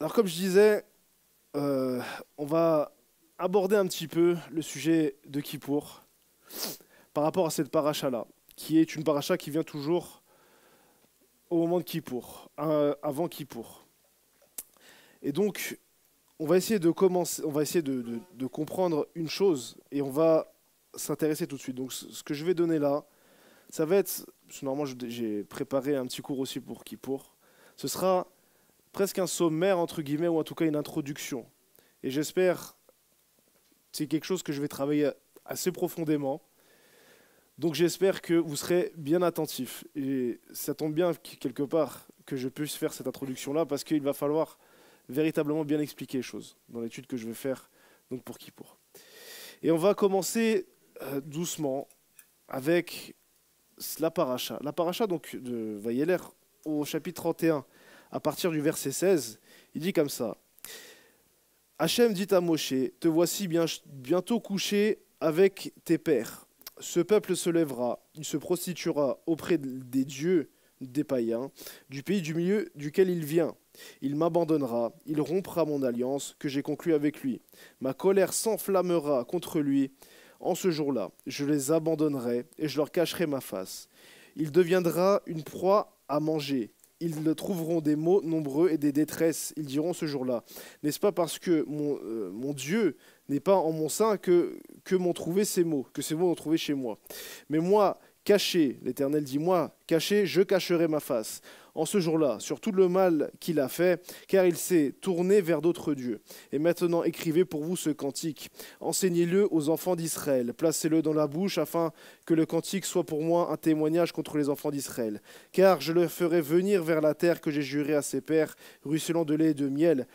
Alors comme je disais, on va aborder un petit peu le sujet de Kippour par rapport à cette paracha-là, qui est une paracha qui vient toujours au moment de Kippour, avant Kippour. Et donc, on va essayer de commencer, on va essayer de comprendre une chose et on va s'intéresser tout de suite. Donc, ce que je vais donner là, ça va être, parce que normalement j'ai préparé un petit cours aussi pour Kippour, ce sera presque un sommaire entre guillemets ou en tout cas une introduction. Et j'espère c'est quelque chose que je vais travailler assez profondément. Donc j'espère que vous serez bien attentifs. Et ça tombe bien quelque part que je puisse faire cette introduction-là parce qu'il va falloir véritablement bien expliquer les choses dans l'étude que je vais faire donc pour Kippour. Et on va commencer doucement avec la paracha. La paracha donc de Vayeler au chapitre 31 à partir du verset 16, il dit comme ça. Hachem dit à Moshe, te voici bientôt couché avec tes pères. Ce peuple se lèvera, il se prostituera auprès des dieux des païens, du pays du milieu duquel il vient. Il m'abandonnera, il rompra mon alliance que j'ai conclue avec lui. Ma colère s'enflammera contre lui. En ce jour-là, je les abandonnerai et je leur cacherai ma face. Il deviendra une proie à manger. Ils trouveront des maux nombreux et des détresses. Ils diront ce jour-là, n'est-ce pas parce que mon Dieu n'est pas en mon sein que m'ont trouvé ces mots, que ces mots ont trouvé chez moi. Mais moi, caché, l'Éternel dit, moi, caché, je cacherai ma face. En ce jour-là, sur tout le mal qu'il a fait, car il s'est tourné vers d'autres dieux. Et maintenant, écrivez pour vous ce cantique. Enseignez-le aux enfants d'Israël. Placez-le dans la bouche afin que le cantique soit pour moi un témoignage contre les enfants d'Israël. Car je le ferai venir vers la terre que j'ai jurée à ses pères, ruisselant de lait et de miel.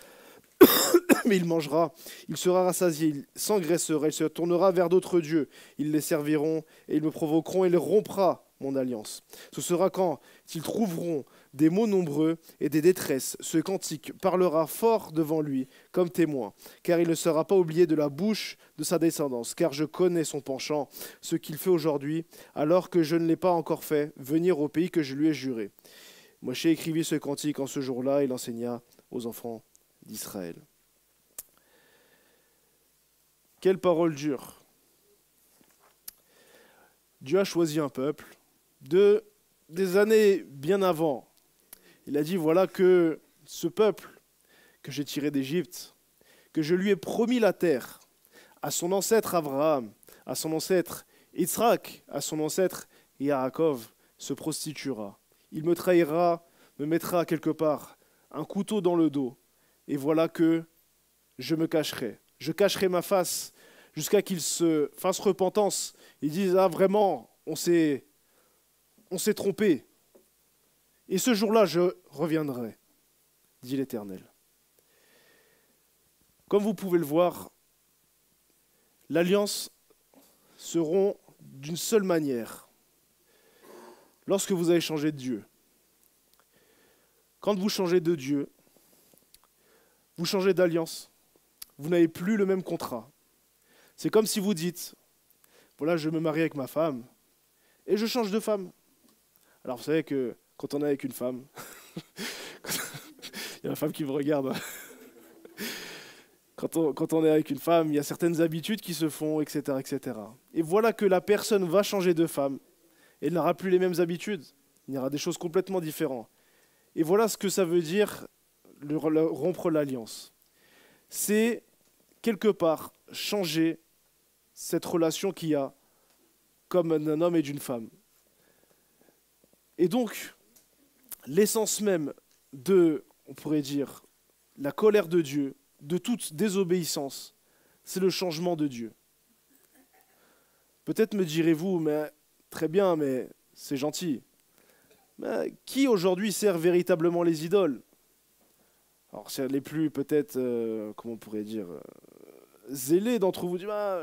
Mais il mangera, il sera rassasié, il s'engraissera, il se tournera vers d'autres dieux. Ils les serviront et ils me provoqueront et il rompra mon alliance. Ce sera quand ils trouveront des maux nombreux et des détresses. Ce cantique parlera fort devant lui comme témoin, car il ne sera pas oublié de la bouche de sa descendance, car je connais son penchant, ce qu'il fait aujourd'hui, alors que je ne l'ai pas encore fait venir au pays que je lui ai juré. Moshe écrivit ce cantique en ce jour-là et l'enseigna aux enfants d'Israël. Quelle parole dure. Dieu a choisi un peuple des années bien avant. Il a dit, voilà que ce peuple que j'ai tiré d'Égypte, que je lui ai promis la terre, à son ancêtre Abraham, à son ancêtre Yitzhak, à son ancêtre Yaakov, se prostituera. Il me trahira, me mettra quelque part un couteau dans le dos, et voilà que je me cacherai. Je cacherai ma face jusqu'à qu'il se fasse repentance. Ils disent, ah vraiment, on s'est trompé. Et ce jour-là, je reviendrai, dit l'Éternel. Comme vous pouvez le voir, l'alliance seront d'une seule manière. Lorsque vous avez changé de Dieu. Quand vous changez de Dieu, vous changez d'alliance. Vous n'avez plus le même contrat. C'est comme si vous dites, voilà, je me marie avec ma femme et je change de femme. Alors vous savez que quand on est avec une femme, il y a la femme qui me regarde. Quand on est avec une femme, il y a certaines habitudes qui se font, etc., etc. Et voilà que la personne va changer de femme et elle n'aura plus les mêmes habitudes. Il y aura des choses complètement différentes. Et voilà ce que ça veut dire rompre l'alliance. C'est quelque part changer cette relation qu'il y a comme d'un homme et d'une femme. Et donc, l'essence même de, on pourrait dire, la colère de Dieu, de toute désobéissance, c'est le changement de Dieu. Peut-être me direz-vous, mais très bien, mais c'est gentil. Mais qui aujourd'hui sert véritablement les idoles? Alors, c'est les plus peut-être, comment on pourrait dire, zélés d'entre vous disent, ah,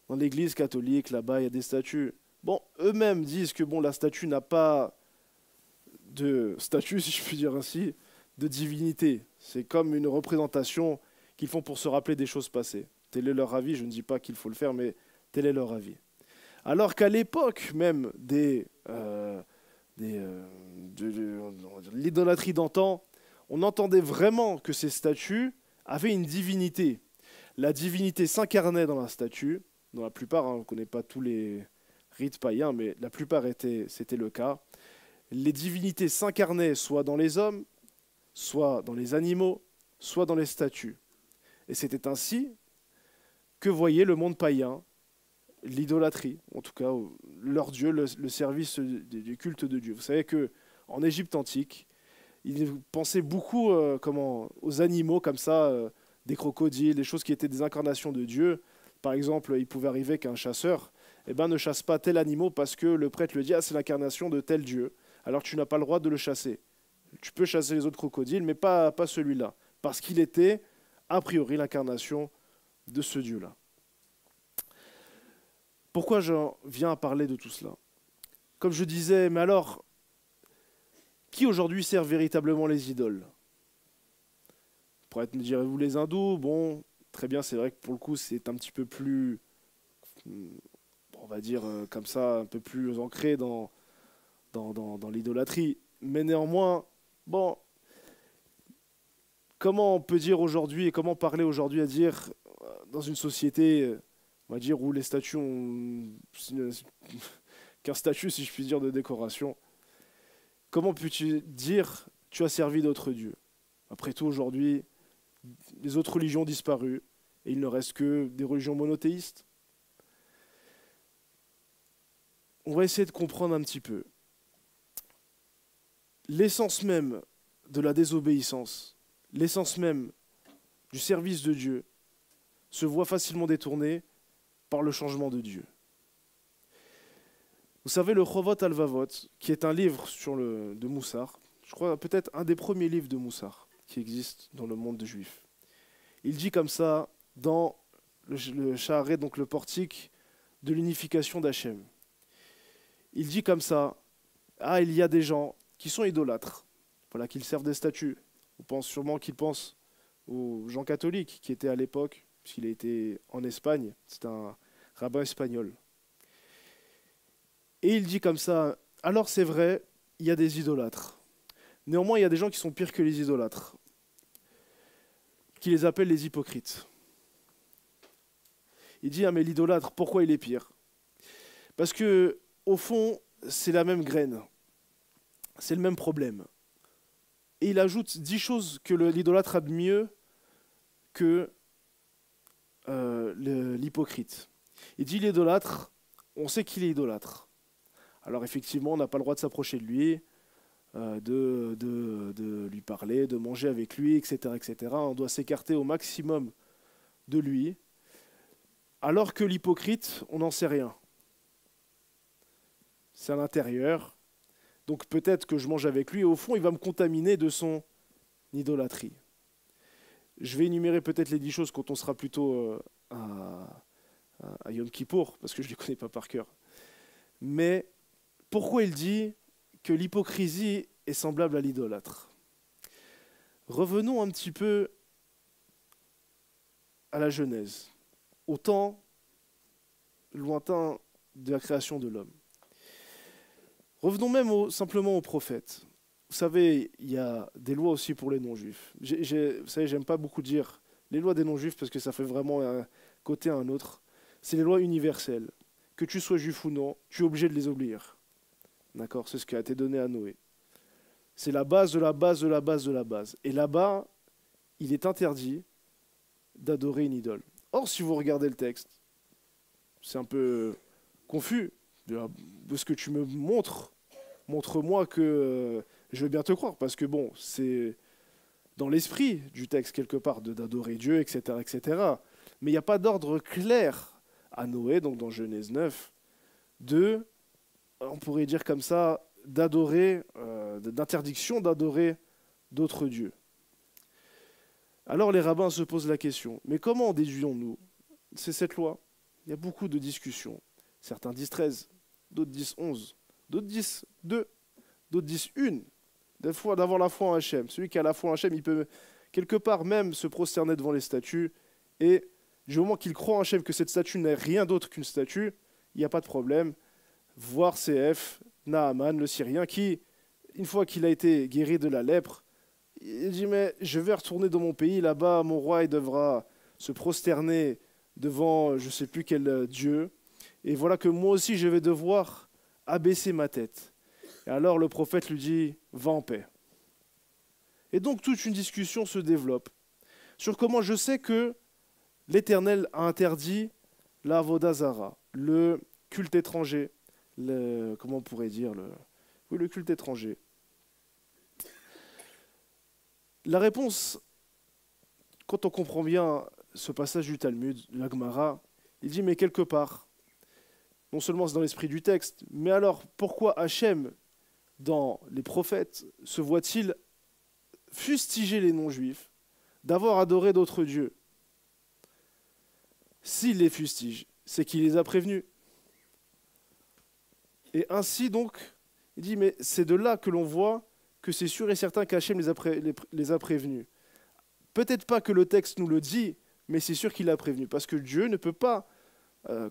dans l'église catholique, là-bas, il y a des statues. Bon, eux-mêmes disent que bon, la statue n'a pas de statut, si je puis dire ainsi, de divinité. C'est comme une représentation qu'ils font pour se rappeler des choses passées. Tel est leur avis, je ne dis pas qu'il faut le faire, mais tel est leur avis. Alors qu'à l'époque même de l'idolâtrie d'antan, on entendait vraiment que ces statues avaient une divinité. La divinité s'incarnait dans la statue. Dans la plupart, on ne connaît pas tous les rites païens, mais la plupart c'était le cas. Les divinités s'incarnaient soit dans les hommes, soit dans les animaux, soit dans les statues. Et c'était ainsi que voyait le monde païen l'idolâtrie, en tout cas leur dieu, le service du culte de Dieu. Vous savez qu'en Égypte antique, ils pensaient beaucoup aux animaux comme ça, des crocodiles, des choses qui étaient des incarnations de Dieu. Par exemple, il pouvait arriver qu'un chasseur ne chasse pas tel animal parce que le prêtre le dit, ah, c'est l'incarnation de tel Dieu. Alors tu n'as pas le droit de le chasser. Tu peux chasser les autres crocodiles, mais pas celui-là, parce qu'il était, a priori, l'incarnation de ce Dieu-là. Pourquoi j'en viens à parler de tout cela? Comme je disais, mais alors, qui aujourd'hui sert véritablement les idoles? Vous pourrez me dire, vous les hindous, bon, très bien, c'est vrai que pour le coup, c'est un petit peu plus, on va dire comme ça, un peu plus ancré dans l'idolâtrie. Mais néanmoins, bon, comment on peut dire aujourd'hui et comment parler aujourd'hui à dire dans une société, on va dire, où les statues ont qu'un statut, si je puis dire, de décoration, comment peux-tu dire tu as servi d'autres dieux? Après tout, aujourd'hui, les autres religions ont disparu et il ne reste que des religions monothéistes. On va essayer de comprendre un petit peu. L'essence même de la désobéissance, l'essence même du service de Dieu, se voit facilement détournée par le changement de Dieu. Vous savez, le Chovot Halvavot, qui est un livre de Moussar, je crois peut-être un des premiers livres de Moussar qui existe dans le monde juif. Il dit comme ça dans le Shaharet, donc le portique de l'unification d'Hachem. Il dit comme ça, ah, il y a des gens qui sont idolâtres, voilà, qu'ils servent des statues. On pense sûrement qu'ils pensent aux gens catholiques qui étaient à l'époque, puisqu'il a été en Espagne, c'est un rabbin espagnol. Et il dit comme ça, alors c'est vrai, il y a des idolâtres. Néanmoins, il y a des gens qui sont pires que les idolâtres, qui les appellent les hypocrites. Il dit, ah mais l'idolâtre, pourquoi il est pire? Parce que, au fond, c'est la même graine, c'est le même problème. Et il ajoute 10 choses que l'idolâtre a de mieux que l'hypocrite. Il dit l'idolâtre, on sait qu'il est idolâtre. Alors effectivement, on n'a pas le droit de s'approcher de lui, de lui parler, de manger avec lui, etc., etc. On doit s'écarter au maximum de lui. Alors que l'hypocrite, on n'en sait rien. C'est à l'intérieur. Donc peut-être que je mange avec lui et au fond, il va me contaminer de son idolâtrie. Je vais énumérer peut-être les 10 choses quand on sera plutôt à Yom Kippour, parce que je ne les connais pas par cœur. Mais pourquoi il dit que l'hypocrisie est semblable à l'idolâtre? Revenons un petit peu à la Genèse, au temps lointain de la création de l'homme. Revenons même simplement aux prophètes. Vous savez, il y a des lois aussi pour les non-juifs. Vous savez, j'aime pas beaucoup dire les lois des non-juifs parce que ça fait vraiment un côté à un autre. C'est les lois universelles. Que tu sois juif ou non, tu es obligé de les obéir. D'accord? C'est ce qui a été donné à Noé. C'est la base de la base de la base de la base. Et là-bas, il est interdit d'adorer une idole. Or, si vous regardez le texte, c'est un peu confus de ce que tu me montres. Montre-moi que je vais bien te croire, parce que bon, c'est dans l'esprit du texte quelque part d'adorer Dieu, etc., etc. Mais il n'y a pas d'ordre clair à Noé, donc dans Genèse 9, on pourrait dire comme ça, d'adorer, d'interdiction d'adorer d'autres dieux. Alors les rabbins se posent la question, mais comment en déduisons-nous? C'est cette loi. Il y a beaucoup de discussions. Certains disent 13, d'autres disent 11, d'autres disent 2, d'autres disent 1. Des fois, d'avoir la foi en Hachem. Celui qui a la foi en Hachem, il peut quelque part même se prosterner devant les statues. Et du moment qu'il croit en Hachem que cette statue n'est rien d'autre qu'une statue, il n'y a pas de problème. Voir CF, Naaman, le Syrien, qui, une fois qu'il a été guéri de la lèpre, Il dit, mais je vais retourner dans mon pays, là-bas, mon roi, il devra se prosterner devant je ne sais plus quel dieu. Et voilà que moi aussi, je vais devoir abaisser ma tête. Et alors le prophète lui dit, va en paix. Et donc toute une discussion se développe sur comment je sais que l'Éternel a interdit la Avodazara, le culte étranger, comment on pourrait dire, oui, le culte étranger. La réponse, quand on comprend bien ce passage du Talmud, de la Gemara, il dit, mais quelque part, non seulement c'est dans l'esprit du texte, mais alors pourquoi Hachem, dans les prophètes, se voit-il fustiger les non-juifs d'avoir adoré d'autres dieux? S'il les fustige, c'est qu'il les a prévenus. Et ainsi donc, il dit, mais c'est de là que l'on voit que c'est sûr et certain qu'Hachem les a prévenus. Peut-être pas que le texte nous le dit, mais c'est sûr qu'il a prévenu. Parce que Dieu ne peut pas,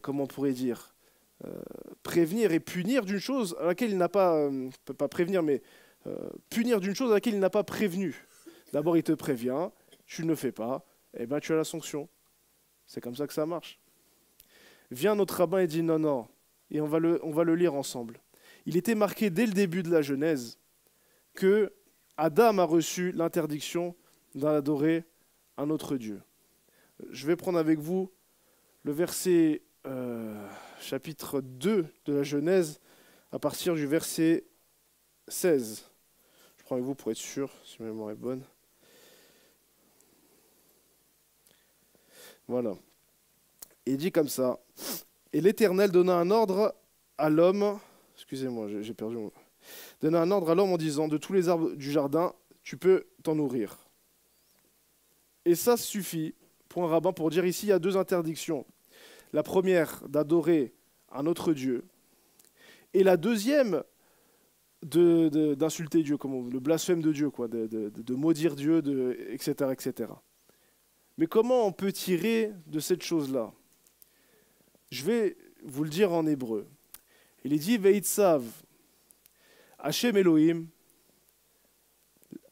comment on pourrait dire, prévenir et punir d'une chose à laquelle il n'a pas, peut pas prévenir, mais punir d'une chose à laquelle il n'a pas prévenu. D'abord, il te prévient, tu ne le fais pas, et bien tu as la sanction. C'est comme ça que ça marche. Vient notre rabbin et dit non, non, et on va le lire ensemble. Il était marqué dès le début de la Genèse que Adam a reçu l'interdiction d'adorer un autre Dieu. Je vais prendre avec vous le verset chapitre 2 de la Genèse à partir du verset 16. Je prends avec vous pour être sûr, si ma mémoire est bonne. Voilà. Il dit comme ça. Et l'Éternel donna un ordre à l'homme. Excusez-moi, j'ai perdu mon... Donna un ordre à l'homme en disant, de tous les arbres du jardin, tu peux t'en nourrir. Et ça suffit pour un rabbin pour dire ici, il y a deux interdictions. La première, d'adorer un autre Dieu. Et la deuxième, d'insulter Dieu, comme le blasphème de Dieu, quoi, de maudire Dieu, etc., etc. Mais comment on peut tirer de cette chose-là? Je vais vous le dire en hébreu. Il est dit, Veitsav, Hashem Elohim,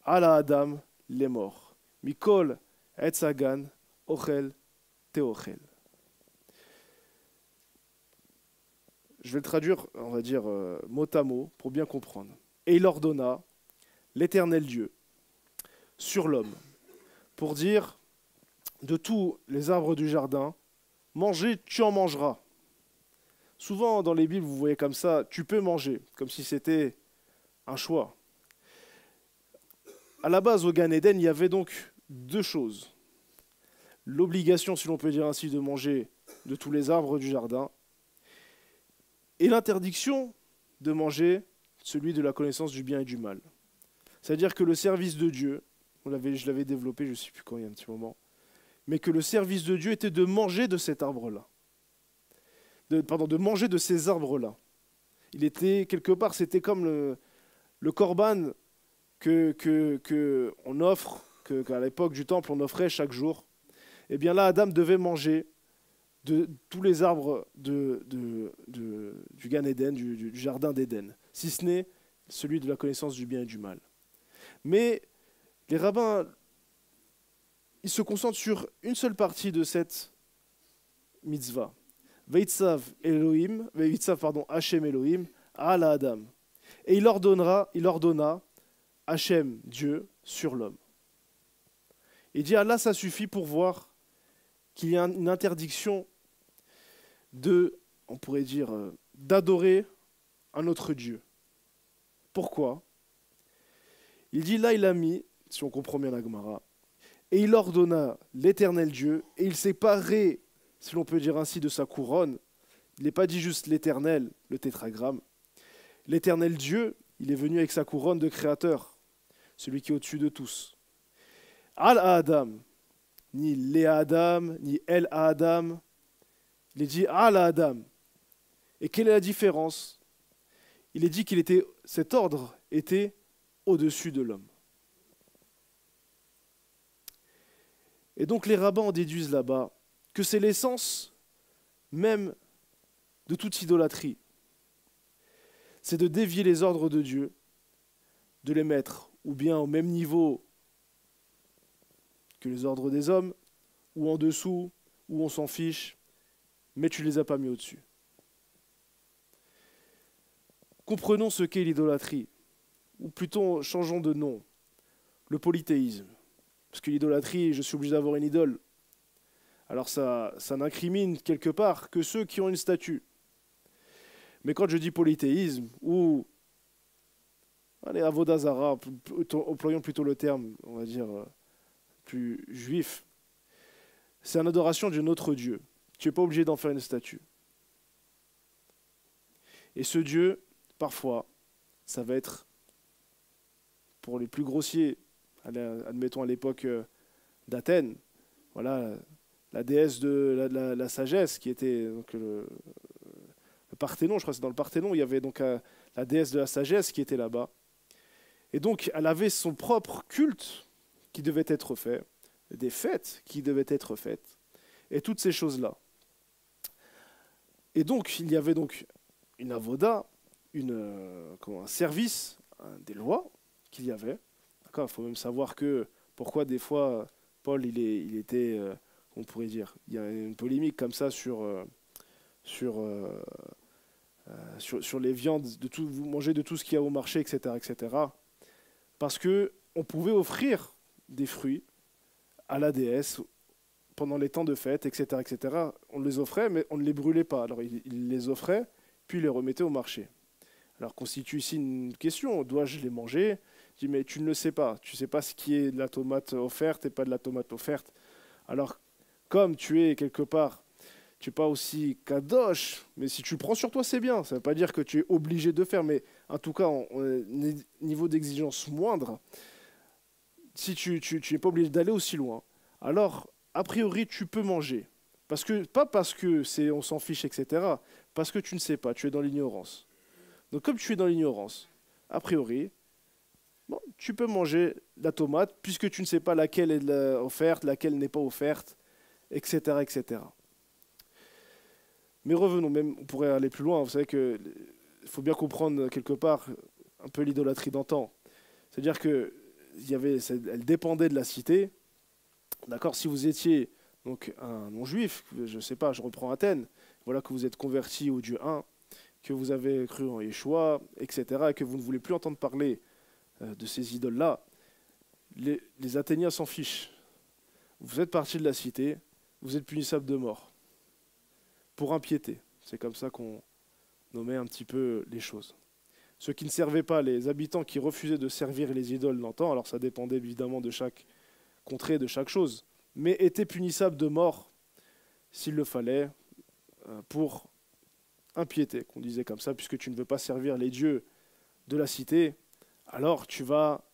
Ala Adam, les morts. Mikol, Etzagan, Ochel, Teochel. Je vais le traduire, on va dire, mot à mot, pour bien comprendre. Et il ordonna l'Éternel Dieu sur l'homme, pour dire, de tous les arbres du jardin, manger, tu en mangeras. Souvent dans les Bibles, vous voyez comme ça, tu peux manger, comme si c'était un choix. À la base, au Gan Eden, il y avait donc deux choses. L'obligation, si l'on peut dire ainsi, de manger de tous les arbres du jardin, et l'interdiction de manger celui de la connaissance du bien et du mal. C'est-à-dire que le service de Dieu, je l'avais développé, je ne sais plus quand, il y a un petit moment, mais que le service de Dieu était de manger de cet arbre-là. De manger de ces arbres-là. Il était, quelque part, c'était comme le korban qu'on offre, qu'à l'époque du temple, on offrait chaque jour. Eh bien là, Adam devait manger de tous les arbres du Gan Eden, du jardin d'Éden, si ce n'est celui de la connaissance du bien et du mal. Mais les rabbins, ils se concentrent sur une seule partie de cette mitzvah. Veitzav Hashem Elohim, ala Adam. Et il ordonna Hashem, Dieu, sur l'homme. Il dit, là, ça suffit pour voir qu'il y a une interdiction on pourrait dire, d'adorer un autre Dieu. Pourquoi? Il dit, là, il a mis, si on comprend bien la Gemara, et il ordonna l'Éternel Dieu, et il s'est paré, si l'on peut dire ainsi, de sa couronne. Il n'est pas dit juste l'Éternel, le tétragramme. L'Éternel Dieu, il est venu avec sa couronne de créateur, celui qui est au-dessus de tous. Al-Adam, ni Léa-Adam, ni El-Adam, il est dit Al-Adam. Et quelle est la différence? Il est dit cet ordre était au-dessus de l'homme. Et donc les rabbins en déduisent là-bas que c'est l'essence même de toute idolâtrie. C'est de dévier les ordres de Dieu, de les mettre ou bien au même niveau que les ordres des hommes, ou en dessous, ou on s'en fiche, mais tu ne les as pas mis au-dessus. Comprenons ce qu'est l'idolâtrie, ou plutôt changeons de nom, le polythéisme. Parce que l'idolâtrie, je suis obligé d'avoir une idole. Alors ça n'incrimine quelque part que ceux qui ont une statue. Mais quand je dis polythéisme, ou allez, Avodazara, employons plutôt le terme, on va dire, plus juif, c'est une adoration d'un autre Dieu. Tu n'es pas obligé d'en faire une statue. Et ce Dieu, parfois, ça va être, pour les plus grossiers, admettons à l'époque d'Athènes, voilà, la déesse de la sagesse, qui était donc, le Parthénon, je crois que c'est dans le Parthénon, il y avait donc la déesse de la sagesse qui était là-bas. Et donc, elle avait son propre culte qui devait être fait, des fêtes qui devaient être faites, et toutes ces choses-là. Et donc, il y avait donc une avoda, un service, des lois qu'il y avait. Il faut même savoir pourquoi des fois, Paul, il était, on pourrait dire, il y a une polémique comme ça sur les viandes, vous mangez de tout ce qu'il y a au marché, etc., etc. Parce qu'on pouvait offrir des fruits à la déesse pendant les temps de fête, etc., etc. On les offrait, mais on ne les brûlait pas. Alors il les offrait, puis il les remettait au marché. Alors constitue ici une question, dois-je les manger? Je dis, mais tu ne le sais pas. Tu ne sais pas ce qui est de la tomate offerte et pas de la tomate offerte. Alors, comme tu es quelque part, tu n'es pas aussi kadosh, mais si tu le prends sur toi, c'est bien. Ça ne veut pas dire que tu es obligé de faire, mais en tout cas, niveau d'exigence moindre, si tu n'es pas obligé d'aller aussi loin, alors, a priori, tu peux manger. Pas parce que on s'en fiche, etc., parce que tu ne sais pas, tu es dans l'ignorance. Donc, comme tu es dans l'ignorance, a priori, bon, tu peux manger la tomate, puisque tu ne sais pas laquelle est offerte, laquelle n'est pas offerte, etc., etc. Mais revenons, même, on pourrait aller plus loin. Vous savez qu'il faut bien comprendre quelque part un peu l'idolâtrie d'antan. C'est-à-dire elle dépendait de la cité. D'accord, si vous étiez donc un non-juif, je ne sais pas, je reprends Athènes, voilà que vous êtes converti au Dieu un, que vous avez cru en Yeshua, etc., et que vous ne voulez plus entendre parler de ces idoles-là, les Athéniens s'en fichent. Vous êtes parti de la cité, vous êtes punissable de mort. Pour impiété. C'est comme ça qu'on nommait un petit peu les choses. Ceux qui ne servaient pas, les habitants qui refusaient de servir les idoles d'antan, alors ça dépendait évidemment de chaque contrée, de chaque chose, mais étaient punissables de mort s'il le fallait pour impiété, qu'on disait comme ça, puisque tu ne veux pas servir les dieux de la cité, alors tu vas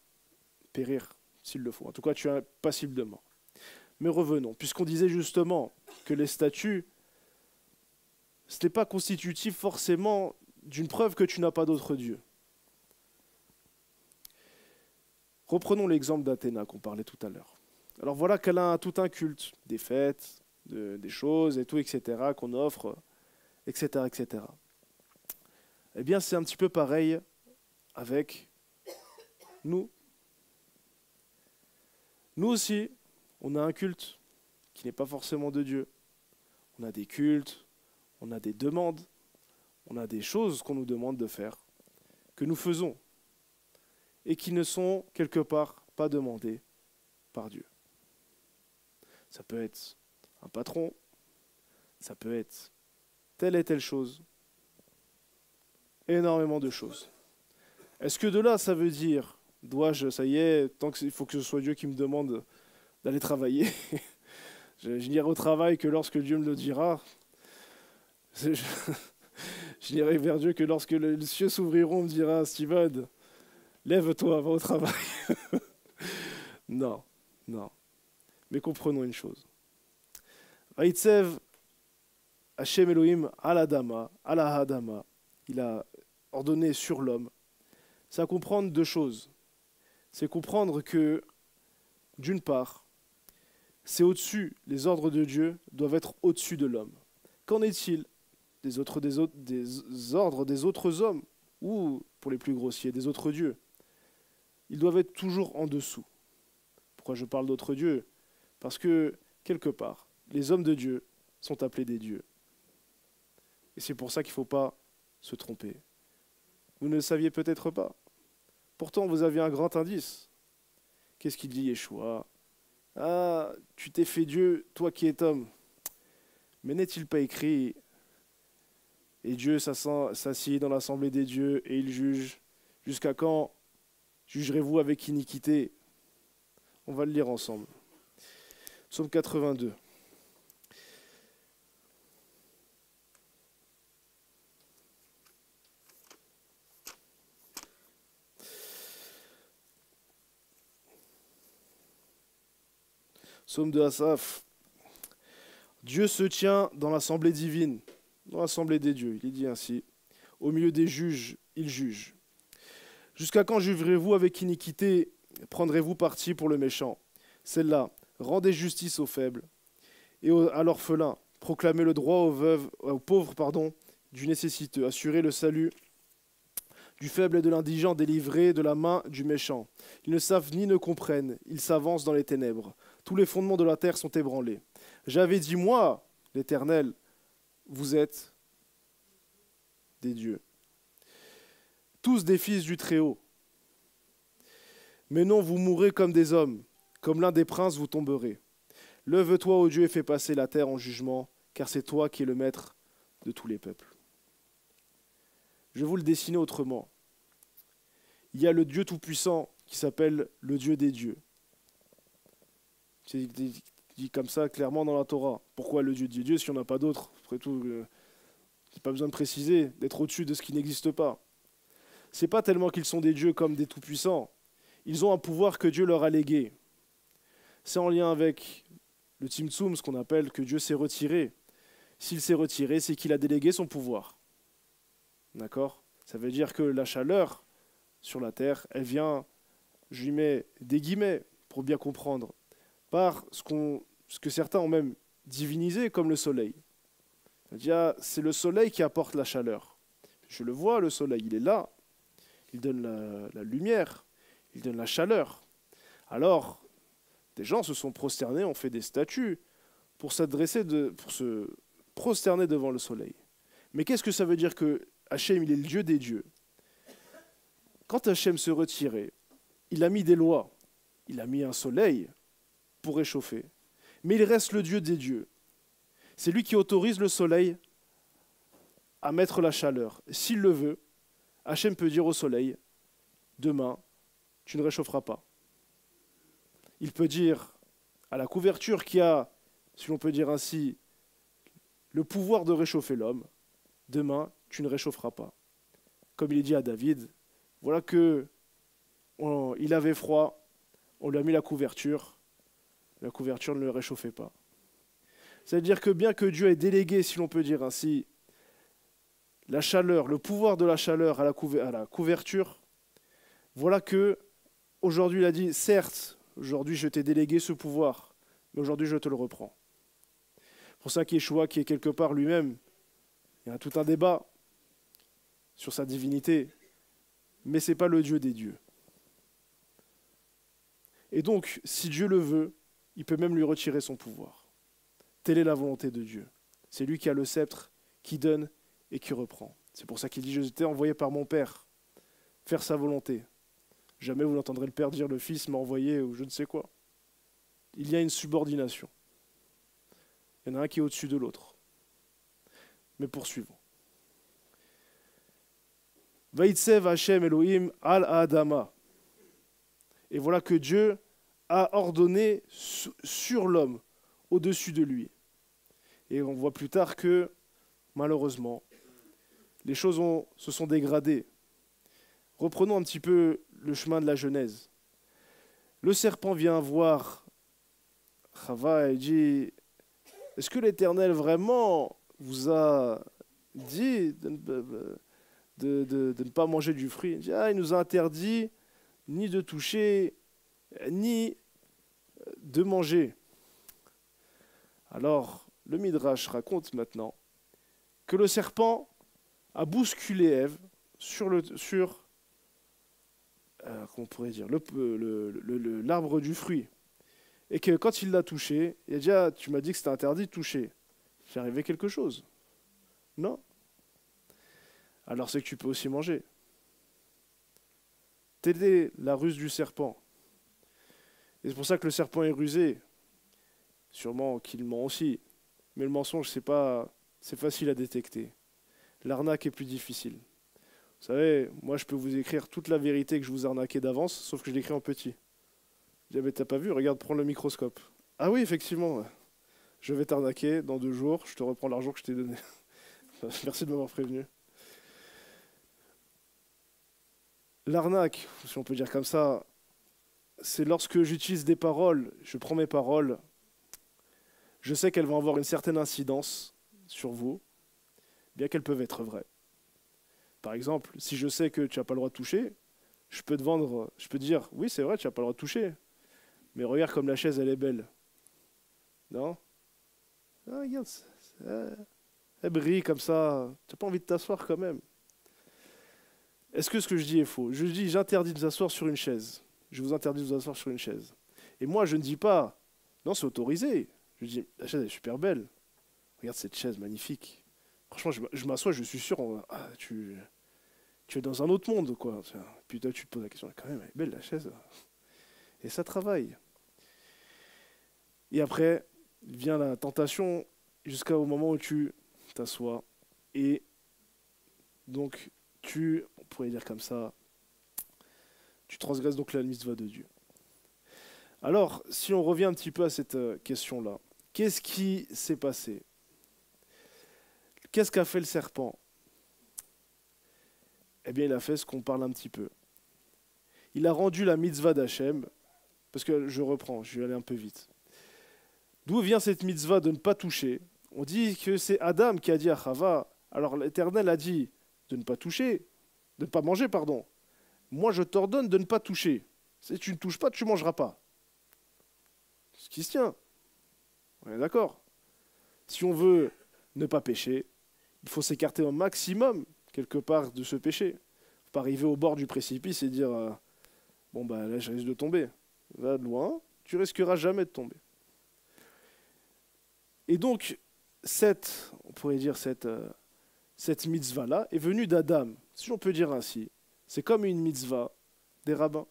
périr s'il le faut. En tout cas, tu es passible de mort. Mais revenons, puisqu'on disait justement que les statues, ce n'est pas constitutif forcément d'une preuve que tu n'as pas d'autre Dieu. Reprenons l'exemple d'Athéna qu'on parlait tout à l'heure. Alors voilà qu'elle a tout un culte, des fêtes, des choses et tout, etc., qu'on offre, etc., etc. Eh bien, c'est un petit peu pareil avec nous. Nous aussi, on a un culte qui n'est pas forcément de Dieu. On a des cultes, on a des demandes, on a des choses qu'on nous demande de faire, que nous faisons, et qui ne sont quelque part pas demandées par Dieu. Ça peut être un patron, ça peut être telle et telle chose, énormément de choses. Est-ce que de là, ça veut dire, ça y est, il faut que ce soit Dieu qui me demande d'aller travailler, je n'irai au travail que lorsque Dieu me le dira. Je n'irai vers Dieu que lorsque les cieux s'ouvriront, on me dira, Steven, lève-toi, va au travail. Non, non. Mais comprenons une chose. Vaïtsev, Hashem Elohim, Aladama, Alahadama, il a ordonné sur l'homme. C'est à comprendre deux choses. C'est comprendre que, d'une part, c'est au-dessus, les ordres de Dieu doivent être au-dessus de l'homme. Qu'en est-il des ordres des autres hommes, ou, pour les plus grossiers, des autres dieux? Ils doivent être toujours en dessous. Pourquoi je parle d'autres dieux? Parce que, quelque part, les hommes de Dieu sont appelés des dieux. Et c'est pour ça qu'il ne faut pas se tromper. Vous ne le saviez peut-être pas. Pourtant, vous aviez un grand indice. Qu'est-ce qu'il dit, Yeshua? Ah, tu t'es fait Dieu, toi qui es homme. Mais n'est-il pas écrit, et Dieu s'assied dans l'assemblée des dieux et il juge. Jusqu'à quand jugerez-vous avec iniquité? On va le lire ensemble. Psaume 82. Psaume de Asaph. Dieu se tient dans l'assemblée divine, dans l'assemblée des dieux. Il est dit ainsi. Au milieu des juges, il juge. Jusqu'à quand jugerez-vous avec iniquité? Prendrez-vous parti pour le méchant? Celle-là, rendez justice aux faibles et à l'orphelin. Proclamez le droit aux veuves, aux pauvres, du nécessiteux. Assurez le salut du faible et de l'indigent, délivré de la main du méchant. Ils ne savent ni ne comprennent, ils s'avancent dans les ténèbres. Tous les fondements de la terre sont ébranlés. J'avais dit, moi, l'Éternel, vous êtes des dieux. Tous des fils du Très-Haut. Mais non, vous mourrez comme des hommes, comme l'un des princes vous tomberez. Lève-toi, ô Dieu, et fais passer la terre en jugement, car c'est toi qui es le maître de tous les peuples. Je vais vous le dessiner autrement. Il y a le Dieu Tout-Puissant qui s'appelle le Dieu des dieux. C'est dit comme ça clairement dans la Torah. Pourquoi le Dieu des dieux s'il n'y en a pas d'autre? Après tout, il n'y a pas besoin de préciser, d'être au-dessus de ce qui n'existe pas. Ce n'est pas tellement qu'ils sont des dieux comme des Tout-Puissants. Ils ont un pouvoir que Dieu leur a légué. C'est en lien avec le Tzimtzum, ce qu'on appelle que Dieu s'est retiré. S'il s'est retiré, c'est qu'il a délégué son pouvoir. D'accord? Ça veut dire que la chaleur sur la terre, elle vient, je lui mets des guillemets pour bien comprendre, par ce que certains ont même divinisé comme le soleil. C'est-à-dire, c'est le soleil qui apporte la chaleur. Je le vois, le soleil, il est là. Il donne la lumière, il donne la chaleur. Alors, des gens se sont prosternés, ont fait des statues pour se prosterner devant le soleil. Mais qu'est-ce que ça veut dire que Hachem, il est le Dieu des dieux? Quand Hachem se retirait, il a mis des lois. Il a mis un soleil pour réchauffer. Mais il reste le Dieu des dieux. C'est lui qui autorise le soleil à mettre la chaleur. S'il le veut, Hachem peut dire au soleil, demain, tu ne réchaufferas pas. Il peut dire à la couverture qui a, si l'on peut dire ainsi, le pouvoir de réchauffer l'homme, demain, tu ne réchaufferas pas. Comme il est dit à David, voilà que il avait froid, on lui a mis la couverture ne le réchauffait pas. C'est-à-dire que bien que Dieu ait délégué, si l'on peut dire ainsi, la chaleur, le pouvoir de la chaleur à la couverture, voilà que aujourd'hui il a dit, certes, aujourd'hui je t'ai délégué ce pouvoir, mais aujourd'hui je te le reprends. Pour ça qu'Yeshua, qui est quelque part lui-même, il y a tout un débat sur sa divinité, mais ce n'est pas le Dieu des dieux. Et donc, si Dieu le veut, il peut même lui retirer son pouvoir. Telle est la volonté de Dieu. C'est lui qui a le sceptre, qui donne et qui reprend. C'est pour ça qu'il dit, je t'ai envoyé par mon Père, faire sa volonté. Jamais vous n'entendrez le Père dire, le Fils m'a envoyé ou je ne sais quoi. Il y a une subordination. Il y en a un qui est au-dessus de l'autre. Mais poursuivons. Vaïtsev Hashem Elohim al-Adama. Et voilà que Dieu a ordonné sur l'homme, au-dessus de lui. Et on voit plus tard que, malheureusement, les choses se sont dégradées. Reprenons un petit peu le chemin de la Genèse. Le serpent vient voir Chava et dit, est-ce que l'Éternel vraiment vous a dit de ne pas manger du fruit? Il dit, il nous a interdit ni de toucher, ni de manger. Alors, le Midrash raconte maintenant que le serpent a bousculé Ève sur comment on pourrait dire, l'arbre du fruit. et que quand il l'a touché, il a dit ah, tu m'as dit que c'était interdit de toucher. Il est arrivé quelque chose? Non. Alors c'est que tu peux aussi manger. T'aider la ruse du serpent. Et c'est pour ça que le serpent est rusé. Sûrement qu'il ment aussi. Mais le mensonge, c'est facile à détecter. L'arnaque est plus difficile. Vous savez, moi je peux vous écrire toute la vérité que je vous arnaquais d'avance, sauf que je l'écris en petit. Je dis, ah, mais t'as pas vu, regarde, prends le microscope. Ah oui, effectivement, ouais. Je vais t'arnaquer dans 2 jours, je te reprends l'argent que je t'ai donné. Merci de m'avoir prévenu. L'arnaque, si on peut dire comme ça, c'est lorsque j'utilise des paroles, je prends mes paroles, je sais qu'elles vont avoir une certaine incidence sur vous, bien qu'elles peuvent être vraies. Par exemple, si je sais que tu n'as pas le droit de toucher, je peux te dire, oui c'est vrai, tu n'as pas le droit de toucher, mais regarde comme la chaise elle est belle. Non? Ah, regarde, elle brille comme ça, tu n'as pas envie de t'asseoir quand même. Est-ce que ce que je dis est faux? Je dis, j'interdis de vous asseoir sur une chaise. Je vous interdis de vous asseoir sur une chaise. Et moi, je ne dis pas, non, c'est autorisé. Je dis, la chaise est super belle. Regarde cette chaise magnifique. Franchement, je m'assois, je suis sûr, ah, tu es dans un autre monde, quoi. Puis toi, tu te poses la question, quand même, elle est belle la chaise. Et ça travaille. Et après, vient la tentation jusqu'au moment où tu t'assois. Et donc, on pourrait dire comme ça, tu transgresses donc la mitzvah de Dieu. Alors, si on revient un petit peu à cette question-là, qu'est-ce qui s'est passé? Qu'est-ce qu'a fait le serpent? Eh bien, il a fait ce qu'on parle un petit peu. Il a rendu la mitzvah d'Hachem, parce que je reprends, je vais aller un peu vite. D'où vient cette mitzvah de ne pas toucher? On dit que c'est Adam qui a dit à Chava, alors l'Éternel a dit de ne pas toucher, de ne pas manger, pardon. Moi, je t'ordonne de ne pas toucher. Si tu ne touches pas, tu ne mangeras pas. Ce qui se tient. On est d'accord. Si on veut ne pas pécher, il faut s'écarter au maximum, quelque part, de ce péché. Il ne faut pas arriver au bord du précipice et dire bon, bah là, je risque de tomber. Va de loin, tu risqueras jamais de tomber. Et donc, on pourrait dire cette mitzvah-là est venue d'Adam, si on peut dire ainsi. C'est comme une mitzvah des rabbins,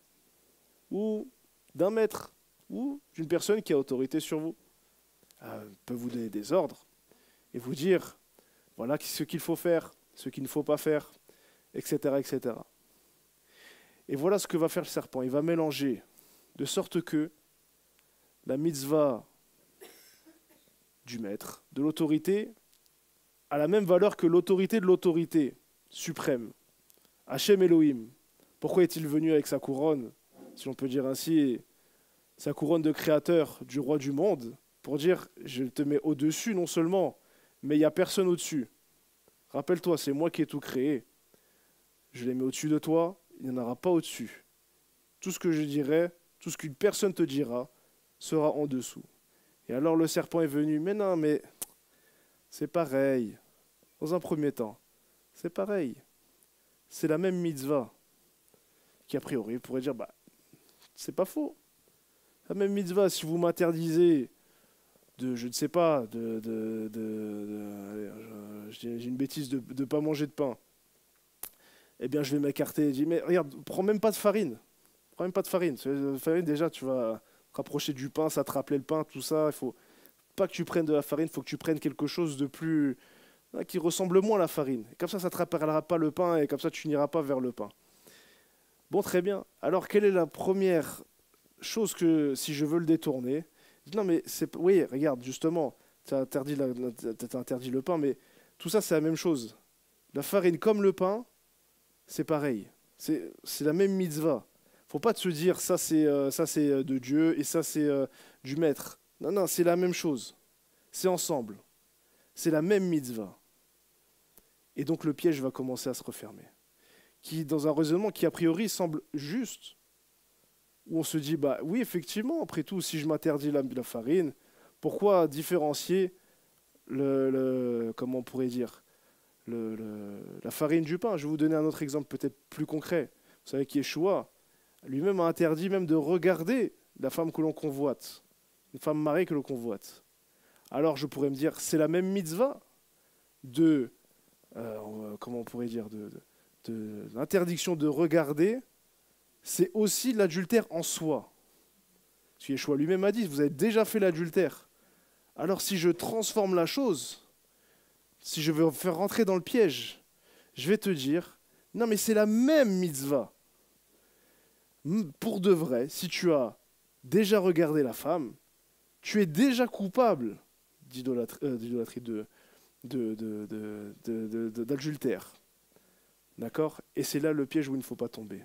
ou d'un maître, ou d'une personne qui a autorité sur vous. Peut vous donner des ordres et vous dire voilà ce qu'il faut faire, ce qu'il ne faut pas faire, etc., etc. Et voilà ce que va faire le serpent. Il va mélanger de sorte que la mitzvah du maître, de l'autorité, a la même valeur que l'autorité de l'autorité suprême. Hachem Elohim. Pourquoi est-il venu avec sa couronne, si on peut dire ainsi, sa couronne de créateur du roi du monde, pour dire je te mets au-dessus non seulement, mais il n'y a personne au-dessus. Rappelle-toi, c'est moi qui ai tout créé. Je les mets au-dessus de toi, il n'y en aura pas au-dessus. Tout ce que je dirai, tout ce qu'une personne te dira, sera en dessous. Et alors le serpent est venu, mais non, mais c'est pareil. Dans un premier temps, c'est pareil. C'est la même mitzvah. Qui a priori pourrait dire, bah, c'est pas faux. La même mitzvah, si vous m'interdisez je ne sais pas, j'ai une bêtise de ne pas manger de pain, eh bien je vais m'écarter. Je dis, mais regarde, prends même pas de farine. Prends même pas de farine. La farine, déjà, tu vas te rapprocher du pain, ça te rappelait le pain, tout ça. Il faut pas que tu prennes de la farine, il faut que tu prennes quelque chose de plus... qui ressemble moins à la farine. Et comme ça ne te rappellera pas le pain et comme ça, tu n'iras pas vers le pain. Bon, très bien. Alors, quelle est la première chose que, si je veux le détourner, non, mais c'est... Oui, regarde, justement, tu as interdit le pain, mais tout ça, c'est la même chose. La farine comme le pain, c'est pareil. C'est la même mitzvah. Faut pas se dire, ça c'est de Dieu et ça c'est du maître. Non, non, c'est la même chose. C'est ensemble. C'est la même mitzvah. Et donc le piège va commencer à se refermer. Dans un raisonnement qui a priori semble juste, où on se dit, bah oui, effectivement, après tout, si je m'interdis la farine, pourquoi différencier comment on pourrait dire, la farine du pain? Je vais vous donner un autre exemple peut-être plus concret. Vous savez qu'Yeshua lui-même a interdit même de regarder la femme que l'on convoite. une femme mariée que le convoite. Alors je pourrais me dire, c'est la même mitzvah de, comment on pourrait dire, de l'interdiction de regarder, c'est aussi l'adultère en soi. Parce que Yeshua lui-même a dit, vous avez déjà fait l'adultère. Alors si je transforme la chose, si je veux faire rentrer dans le piège, je vais te dire, non mais c'est la même mitzvah. Pour de vrai, si tu as déjà regardé la femme, tu es déjà coupable d'idolâtrie, d'adultère. D'accord? Et c'est là le piège où il ne faut pas tomber.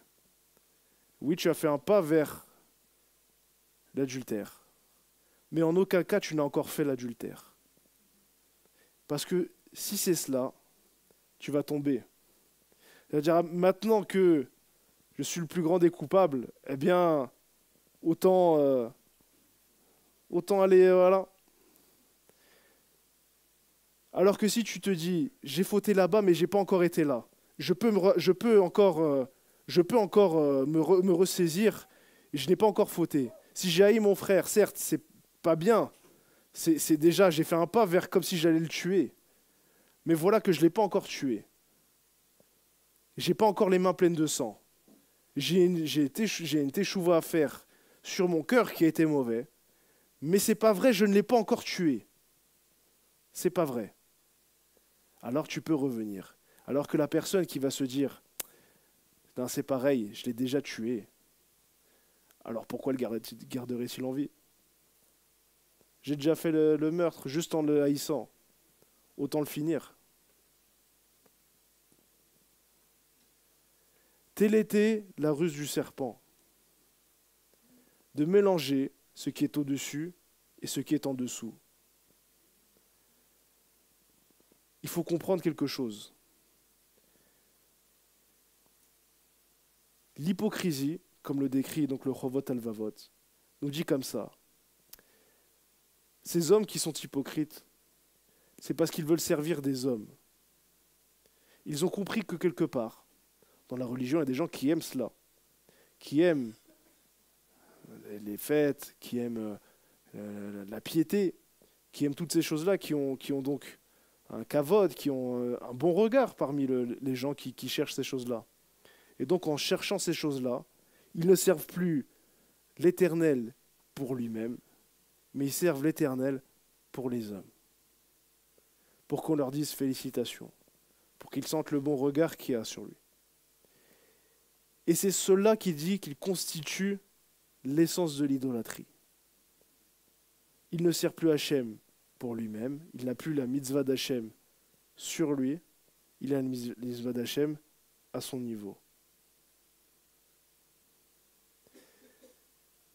Oui, tu as fait un pas vers l'adultère, mais en aucun cas tu n'as encore fait l'adultère. Parce que si c'est cela, tu vas tomber. C'est-à-dire, maintenant que je suis le plus grand des coupables, eh bien, autant aller, voilà. Alors que si tu te dis, j'ai fauté là-bas, mais j'ai pas encore été là, je peux encore me ressaisir, je n'ai pas encore fauté. Si j'ai haï mon frère, certes, c'est pas bien, c'est déjà, j'ai fait un pas vers comme si j'allais le tuer, mais voilà que je l'ai pas encore tué. J'ai pas encore les mains pleines de sang. J'ai une teshuva à faire sur mon cœur qui a été mauvais, mais c'est pas vrai, je ne l'ai pas encore tué. C'est pas vrai. Alors tu peux revenir. Alors que la personne qui va se dire, c'est pareil, je l'ai déjà tué, alors pourquoi le garderait-il en vie? J'ai déjà fait le meurtre juste en le haïssant. Autant le finir. Telle était la ruse du serpent, de mélanger ce qui est au-dessus et ce qui est en dessous. Il faut comprendre quelque chose. L'hypocrisie, comme le décrit donc le Chovot Halvavot, nous dit comme ça. Ces hommes qui sont hypocrites, c'est parce qu'ils veulent servir des hommes. Ils ont compris que quelque part, dans la religion, il y a des gens qui aiment cela, qui aiment les fêtes, qui aiment la piété, qui aiment toutes ces choses-là, qui ont donc un kavod, qui ont un bon regard parmi les gens qui cherchent ces choses-là. Et donc en cherchant ces choses-là, ils ne servent plus l'Éternel pour lui-même, mais ils servent l'Éternel pour les hommes. Pour qu'on leur dise félicitations, pour qu'ils sentent le bon regard qu'il y a sur lui. Et c'est cela qui dit qu'il constitue l'essence de l'idolâtrie. Il ne sert plus Hachem pour lui-même, il n'a plus la mitzvah d'Hachem sur lui, il a la mitzvah d'Hachem à son niveau.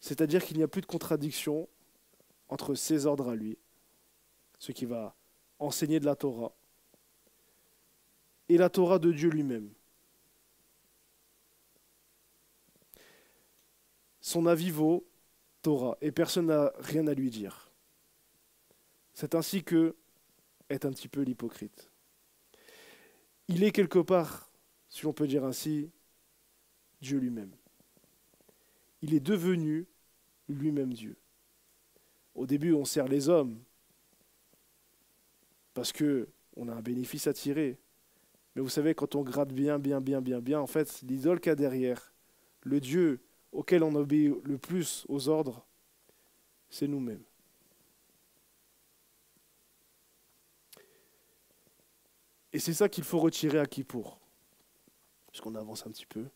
C'est-à-dire qu'il n'y a plus de contradiction entre ses ordres à lui, ce qui va enseigner de la Torah, et la Torah de Dieu lui-même. Son avis vaut Torah, et personne n'a rien à lui dire. C'est ainsi que est un petit peu l'hypocrite. Il est quelque part, si l'on peut dire ainsi, Dieu lui-même. Il est devenu lui-même Dieu. Au début, on sert les hommes parce qu'on a un bénéfice à tirer. Mais vous savez, quand on gratte bien, en fait, l'idole qu'il y a derrière, le Dieu auquel on obéit le plus aux ordres, c'est nous-mêmes. Et c'est ça qu'il faut retirer à Kippour, puisqu'on avance un petit peu.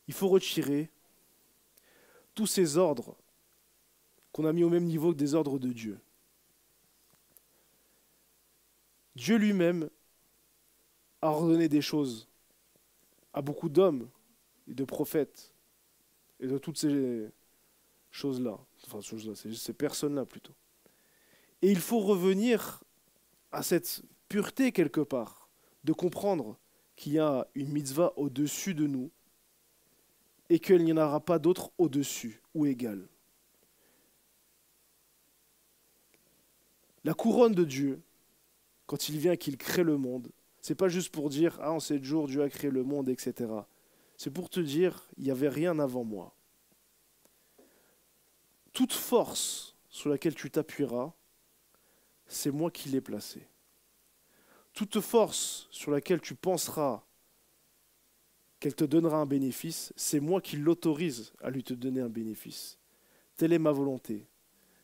Il faut retirer tous ces ordres qu'on a mis au même niveau que des ordres de Dieu. Dieu lui-même a ordonné des choses à beaucoup d'hommes et de prophètes et de toutes ces choses-là, enfin ces personnes-là plutôt. Et il faut revenir à cette pureté quelque part, de comprendre qu'il y a une mitzvah au-dessus de nous et qu'il n'y en aura pas d'autre au-dessus ou égal. La couronne de Dieu, quand il vient et qu'il crée le monde, c'est pas juste pour dire « Ah, en 7 jours, Dieu a créé le monde, etc. » C'est pour te dire « Il n'y avait rien avant moi. » toute force sur laquelle tu t'appuieras, c'est moi qui l'ai placée. Toute force sur laquelle tu penseras qu'elle te donnera un bénéfice, c'est moi qui l'autorise à lui te donner un bénéfice. Telle est ma volonté.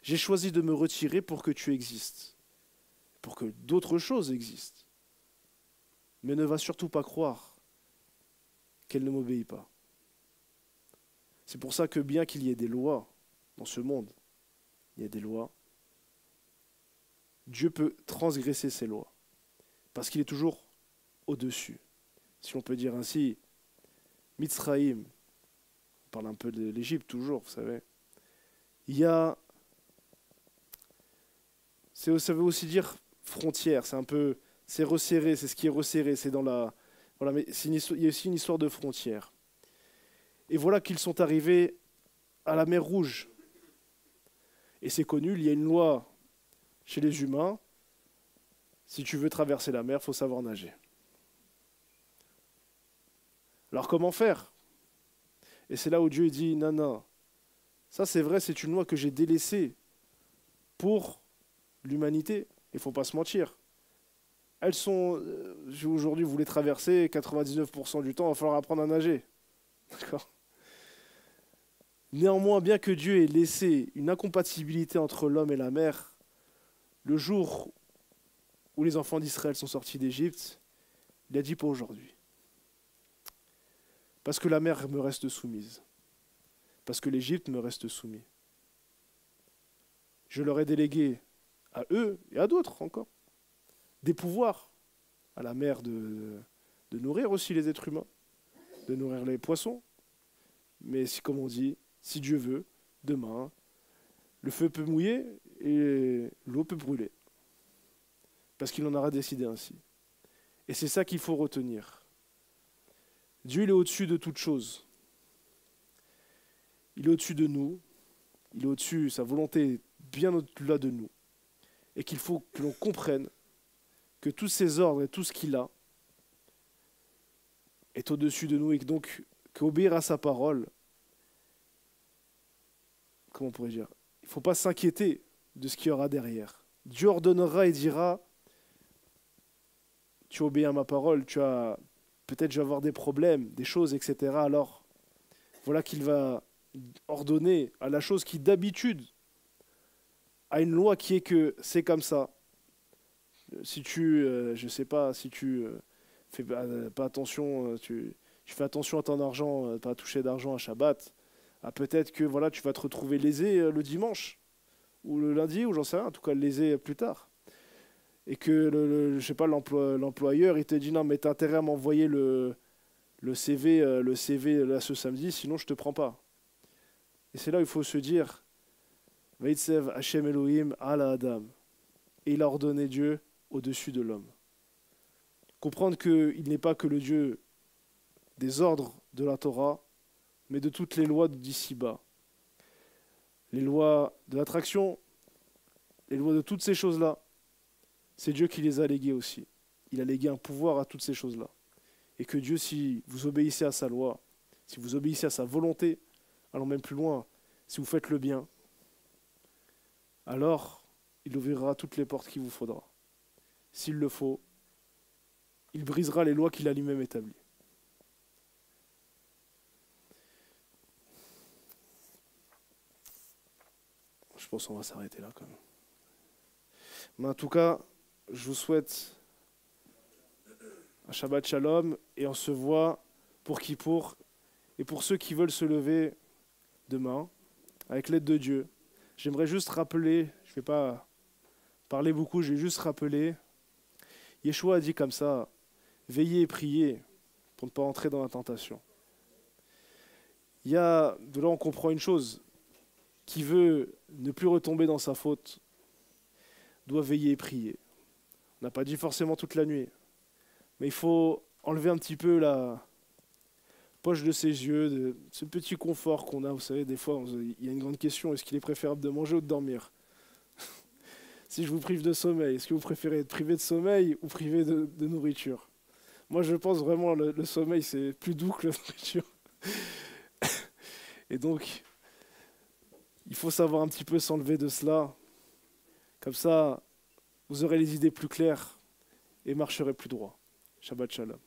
J'ai choisi de me retirer pour que tu existes, pour que d'autres choses existent. Mais ne va surtout pas croire qu'elle ne m'obéit pas. C'est pour ça que bien qu'il y ait des lois dans ce monde, il y a des lois, Dieu peut transgresser ces lois, parce qu'il est toujours au-dessus. Si on peut dire ainsi, Mitzraïm, on parle un peu de l'Égypte toujours, vous savez. Il y a, ça veut aussi dire frontière, c'est resserré, c'est ce qui est resserré, c'est dans la, voilà, mais il y a aussi une histoire de frontière. Et voilà qu'ils sont arrivés à la mer Rouge. Et c'est connu, il y a une loi chez les humains, si tu veux traverser la mer, il faut savoir nager. Alors comment faire? Et c'est là où Dieu dit, non, non, ça c'est vrai, c'est une loi que j'ai délaissée pour l'humanité, il ne faut pas se mentir. Elles sont, aujourd'hui vous les traversez, 99% du temps, il va falloir apprendre à nager. D'accord? Néanmoins, bien que Dieu ait laissé une incompatibilité entre l'homme et la mer, le jour où les enfants d'Israël sont sortis d'Égypte, il a dit pas aujourd'hui. Parce que la mer me reste soumise. Parce que l'Égypte me reste soumis. Je leur ai délégué à eux et à d'autres encore des pouvoirs, à la mer de nourrir aussi les êtres humains, de nourrir les poissons. Mais si, comme on dit, si Dieu veut, demain, le feu peut mouiller et l'eau peut brûler. Parce qu'il en aura décidé ainsi. Et c'est ça qu'il faut retenir. Dieu, il est au-dessus de toute chose. Il est au-dessus de nous. Il est au-dessus, sa volonté est bien au-delà de nous. Et qu'il faut que l'on comprenne que tous ses ordres et tout ce qu'il a est au-dessus de nous et que donc qu'obéir à sa parole, comment on pourrait dire, il ne faut pas s'inquiéter de ce qu'il y aura derrière. Dieu ordonnera et dira, tu obéis à ma parole, peut-être je vais avoir des problèmes, des choses, etc. Alors, voilà qu'il va ordonner à la chose qui d'habitude a une loi qui est que c'est comme ça. Si tu, je sais pas, si tu fais pas attention, tu fais attention à ton argent, pas toucher d'argent à Shabbat, peut-être que voilà, tu vas te retrouver lésé le dimanche ou le lundi ou j'en sais rien, en tout cas lésé plus tard. Et que je sais pas, l'employeur il te dit non mais t'as intérêt à m'envoyer le CV là ce samedi, sinon je te prends pas. Et c'est là où il faut se dire Vaïtsev Hashem Elohim ala Adam. Et il a ordonné Dieu au-dessus de l'homme. Comprendre qu'il n'est pas que le Dieu des ordres de la Torah, mais de toutes les lois d'ici-bas. Les lois de l'attraction, les lois de toutes ces choses-là, c'est Dieu qui les a léguées aussi. Il a légué un pouvoir à toutes ces choses-là. Et que Dieu, si vous obéissez à sa loi, si vous obéissez à sa volonté, allons même plus loin, si vous faites le bien, alors il ouvrira toutes les portes qu'il vous faudra. S'il le faut, il brisera les lois qu'il a lui-même établies. Je pense qu'on va s'arrêter là quand même. Mais en tout cas, je vous souhaite un Shabbat Shalom et on se voit pour Kippour et pour ceux qui veulent se lever demain, avec l'aide de Dieu. J'aimerais juste rappeler, je ne vais pas parler beaucoup, je vais juste rappeler, Yeshua a dit comme ça, veillez et priez pour ne pas entrer dans la tentation. De là on comprend une chose, qui veut ne plus retomber dans sa faute, doit veiller et prier. On n'a pas dit forcément toute la nuit, mais il faut enlever un petit peu la poche de ses yeux, de ce petit confort qu'on a. Vous savez, des fois, il y a une grande question, est-ce qu'il est préférable de manger ou de dormir? Si je vous prive de sommeil, est-ce que vous préférez être privé de sommeil ou privé de nourriture? Moi, je pense vraiment que le sommeil, c'est plus doux que la nourriture. Et donc, Il faut savoir un petit peu s'enlever de cela. Comme ça, vous aurez les idées plus claires et marcherez plus droit. Shabbat shalom.